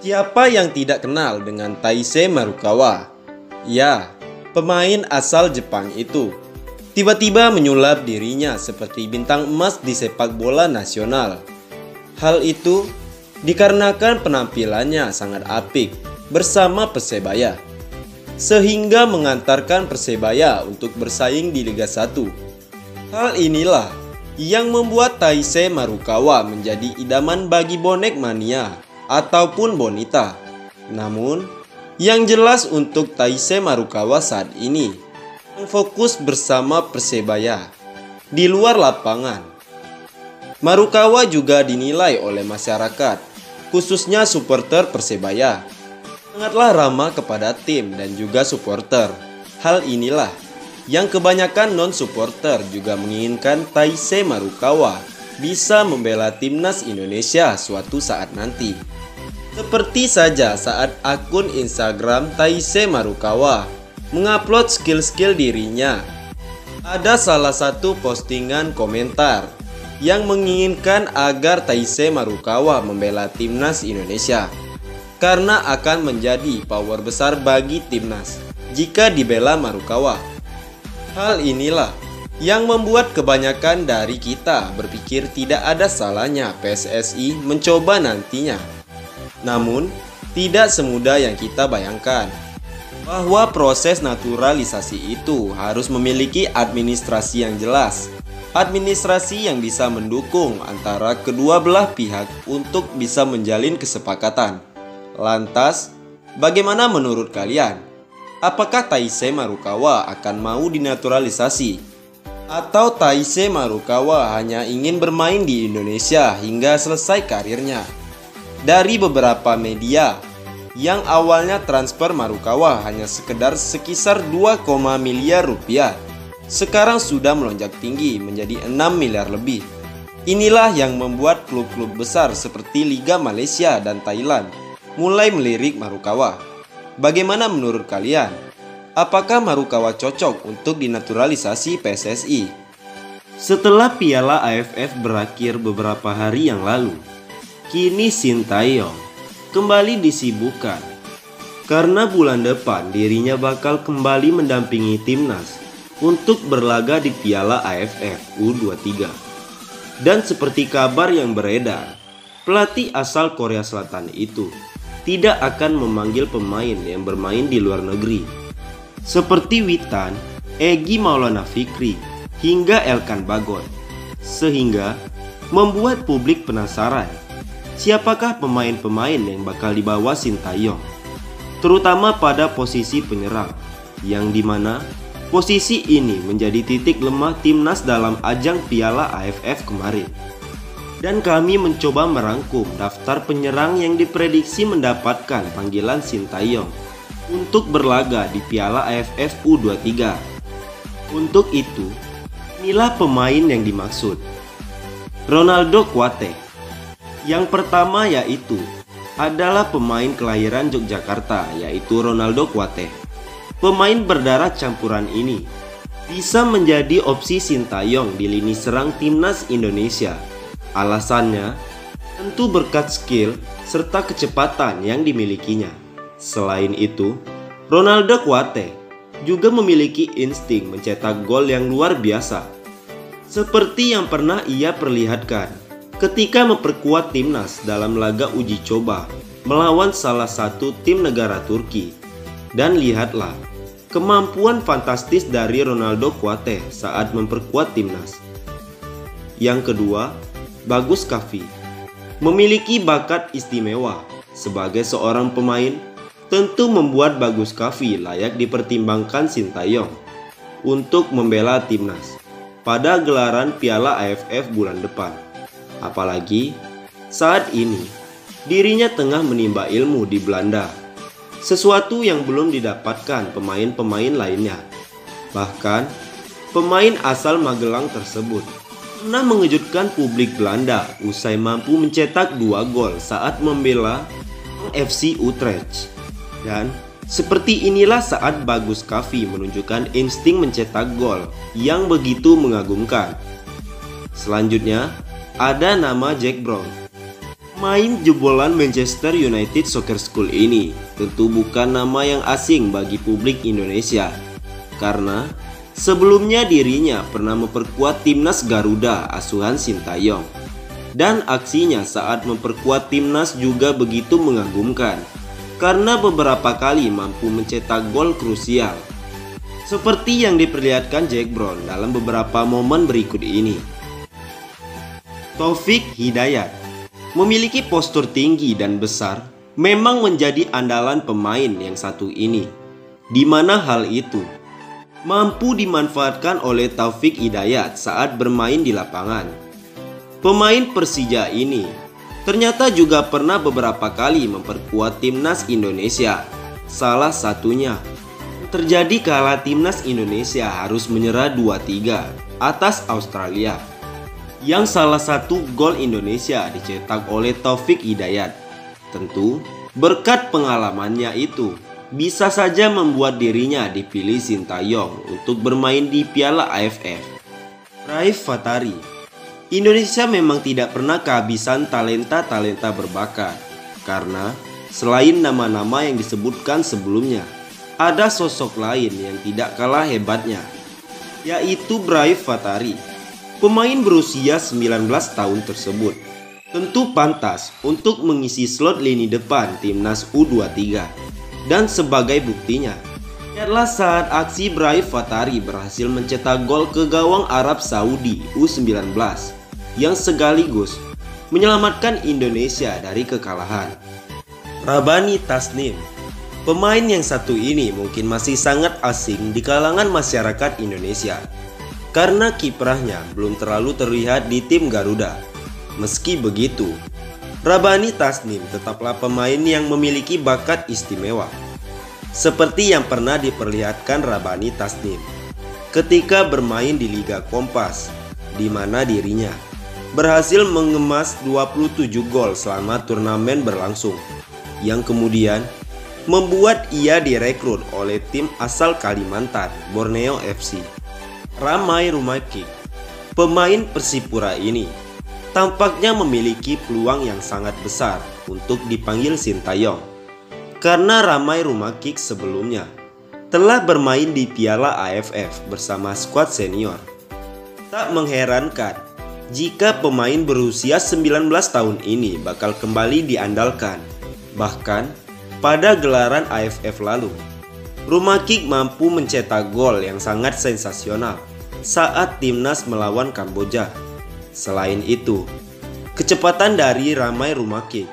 Siapa yang tidak kenal dengan Taisei Marukawa? Ya, pemain asal Jepang itu tiba-tiba menyulap dirinya seperti bintang emas di sepak bola nasional. Hal itu dikarenakan penampilannya sangat apik bersama Persebaya, sehingga mengantarkan Persebaya untuk bersaing di Liga 1. Hal inilah yang membuat Taisei Marukawa menjadi idaman bagi bonek mania ataupun bonita. Namun, yang jelas untuk Taisei Marukawa saat ini fokus bersama Persebaya di luar lapangan. Marukawa juga dinilai oleh masyarakat, khususnya supporter Persebaya, sangatlah ramah kepada tim dan juga supporter. Hal inilah yang kebanyakan non-supporter juga menginginkan Taisei Marukawa bisa membela timnas Indonesia suatu saat nanti. Seperti saja saat akun Instagram Taisei Marukawa mengupload skill-skill dirinya. Ada salah satu postingan komentar yang menginginkan agar Taisei Marukawa membela timnas Indonesia, karena akan menjadi power besar bagi timnas jika dibela Marukawa. Hal inilah yang membuat kebanyakan dari kita berpikir tidak ada salahnya PSSI mencoba nantinya. Namun, tidak semudah yang kita bayangkan, bahwa proses naturalisasi itu harus memiliki administrasi yang jelas, administrasi yang bisa mendukung antara kedua belah pihak untuk bisa menjalin kesepakatan. Lantas, bagaimana menurut kalian? Apakah Taisei Marukawa akan mau dinaturalisasi? Atau Taisei Marukawa hanya ingin bermain di Indonesia hingga selesai karirnya? Dari beberapa media, yang awalnya transfer Marukawa hanya sekedar sekisar 2, miliar rupiah, sekarang sudah melonjak tinggi menjadi 6 miliar lebih. Inilah yang membuat klub-klub besar seperti Liga Malaysia dan Thailand mulai melirik Marukawa. Bagaimana menurut kalian? Apakah Marukawa cocok untuk dinaturalisasi PSSI? Setelah Piala AFF berakhir beberapa hari yang lalu, kini Sintayong kembali disibukkan karena bulan depan dirinya bakal kembali mendampingi timnas untuk berlaga di Piala AFF U23. Dan seperti kabar yang beredar, pelatih asal Korea Selatan itu tidak akan memanggil pemain yang bermain di luar negeri seperti Witan, Egy Maulana Fikri, hingga Elkan Bagot, sehingga membuat publik penasaran siapakah pemain-pemain yang bakal dibawa Sintayong, terutama pada posisi penyerang, yang dimana posisi ini menjadi titik lemah timnas dalam ajang Piala AFF kemarin. Dan kami mencoba merangkum daftar penyerang yang diprediksi mendapatkan panggilan Sintayong untuk berlaga di Piala AFF U23. Untuk itu, inilah pemain yang dimaksud. Ronaldo Kuate. Yang pertama yaitu adalah pemain kelahiran Yogyakarta, yaitu Ronaldo Kuate. Pemain berdarah campuran ini bisa menjadi opsi Sintayong di lini serang timnas Indonesia. Alasannya tentu berkat skill serta kecepatan yang dimilikinya. Selain itu, Ronaldo Kuate juga memiliki insting mencetak gol yang luar biasa, seperti yang pernah ia perlihatkan ketika memperkuat timnas dalam laga uji coba melawan salah satu tim negara Turki. Dan lihatlah kemampuan fantastis dari Ronaldo Kuate saat memperkuat timnas. Yang kedua, Bagus Kavi memiliki bakat istimewa. Sebagai seorang pemain, tentu membuat Bagus Kavi layak dipertimbangkan Sintayong untuk membela timnas pada gelaran Piala AFF bulan depan. Apalagi saat ini dirinya tengah menimba ilmu di Belanda, sesuatu yang belum didapatkan pemain-pemain lainnya. Bahkan pemain asal Magelang tersebut pernah mengejutkan publik Belanda usai mampu mencetak 2 gol saat membela FC Utrecht. Dan seperti inilah saat Bagus Kavi menunjukkan insting mencetak gol yang begitu mengagumkan. Selanjutnya ada nama Jack Brown. Main jebolan Manchester United Soccer School ini tentu bukan nama yang asing bagi publik Indonesia, karena sebelumnya dirinya pernah memperkuat timnas Garuda asuhan Sintayong. Dan aksinya saat memperkuat timnas juga begitu mengagumkan, karena beberapa kali mampu mencetak gol krusial, seperti yang diperlihatkan Jack Brown dalam beberapa momen berikut ini. Taufik Hidayat memiliki postur tinggi dan besar, memang menjadi andalan pemain yang satu ini, di mana hal itu mampu dimanfaatkan oleh Taufik Hidayat saat bermain di lapangan. Pemain Persija ini ternyata juga pernah beberapa kali memperkuat timnas Indonesia. Salah satunya terjadi kala timnas Indonesia harus menyerah 2-3 atas Australia, yang salah satu gol Indonesia dicetak oleh Taufik Hidayat. Tentu berkat pengalamannya itu bisa saja membuat dirinya dipilih Sintayong untuk bermain di Piala AFF. Raif Fatari, Indonesia memang tidak pernah kehabisan talenta-talenta berbakat, karena selain nama-nama yang disebutkan sebelumnya, ada sosok lain yang tidak kalah hebatnya, yaitu Raif Fatari. Pemain berusia 19 tahun tersebut tentu pantas untuk mengisi slot lini depan timnas U23. Dan sebagai buktinya, lihatlah saat aksi Raif Fatari berhasil mencetak gol ke gawang Arab Saudi U19 yang sekaligus menyelamatkan Indonesia dari kekalahan. Rabani Tasnim, pemain yang satu ini mungkin masih sangat asing di kalangan masyarakat Indonesia, karena kiprahnya belum terlalu terlihat di tim Garuda. Meski begitu, Rabani Tasnim tetaplah pemain yang memiliki bakat istimewa, seperti yang pernah diperlihatkan Rabani Tasnim ketika bermain di Liga Kompas, di mana dirinya berhasil mengemas 27 gol selama turnamen berlangsung, yang kemudian membuat ia direkrut oleh tim asal Kalimantan, Borneo FC. Ramai Rumakik, pemain Persipura ini tampaknya memiliki peluang yang sangat besar untuk dipanggil Sintayong, karena Ramai Rumakik sebelumnya telah bermain di Piala AFF bersama skuad senior. Tak mengherankan jika pemain berusia 19 tahun ini bakal kembali diandalkan. Bahkan pada gelaran AFF lalu, Rumakik mampu mencetak gol yang sangat sensasional saat timnas melawan Kamboja. Selain itu, kecepatan dari Ramai Rumakik